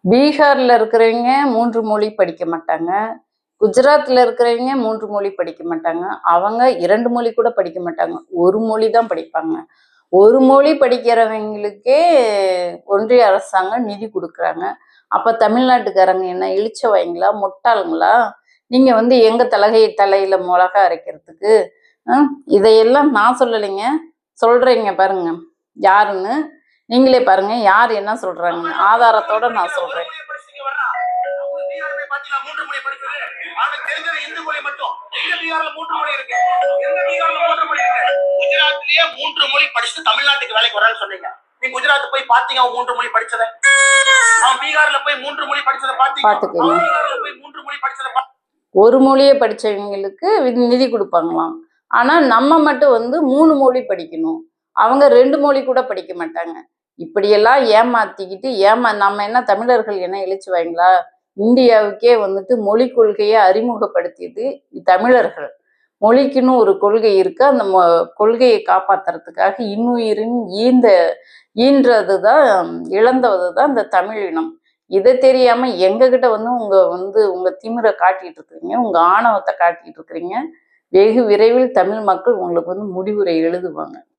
பீகார்ல இருக்கிறவங்க 3 மொழி படிக்க மாட்டாங்க. குஜராத்ல இருக்கிறவங்க 3 மொழி படிக்க மாட்டாங்க. அவங்க 2 மொழி கூட படிக்க மாட்டாங்க. 1 மொழி தான் படிப்பாங்க. 1 மொழி படிக்கிறவங்களுக்கே ஒன்றிய அரசாங்கம் நிதி குடுக்குறாங்க. அப்ப தமிழ்நாட்டுக்காரங்க என்ன இளிச்சவாயங்களா? முட்டாளுங்களா? நீங்க எங்க தலையில மொளகா அரைக்கிறதுக்கு? இதையெல்லாம் நான் சொல்லலைங்க. சொல்றீங்க பாருங்க. யாருன்னு நீங்களே பாருங்க. யார் என்ன சொல்றாங்க? ஆதாரத்தோட நான் சொல்றேன். குஜராத்லயே 3 மொழி படிச்சுட்டு தமிழ்நாட்டுக்கு வேலைக்கு வரான்னு சொன்னீங்க. நீ குஜராத் போய் பாத்தீங்க அவன் 3 மொழி படிச்சத? அவன் பீகார்ல போய் 3 மொழி படிச்சத பாத்தீங்க? பாத்துக்கோங்க. பீகார்ல போய் 3 மொழி படிச்சத ஒரு மொழியை படிச்சவங்களுக்கு நிதி கொடுப்பாங்களாம். ஆனா நம்ம மட்டும் 3 மொழி படிக்கணும். அவங்க 2 மொழி கூட படிக்க மாட்டாங்க. இப்படியெல்லாம் ஏமாத்திக்கிட்டு நம்ம என்ன தமிழர்கள் என்ன இழிச்சுவாங்களா? இந்தியாவுக்கே மொழி கொள்கையை அறிமுகப்படுத்தியது தமிழர்கள். மொழிக்குன்னு ஒரு கொள்கை இருக்கு. அந்த கொள்கையை காப்பாத்துறதுக்காக இன்னுயிரின் ஈன்றதுதான் இழந்ததுதான் இந்த தமிழ் இனம். இதை தெரியாம எங்ககிட்ட உங்க திமிரை காட்டிட்டு இருக்கிறீங்க, உங்க ஆணவத்தை காட்டிட்டு இருக்கிறீங்க. வெகு விரைவில் தமிழ் மக்கள் உங்களுக்கு முடிவுரை எழுதுவாங்க.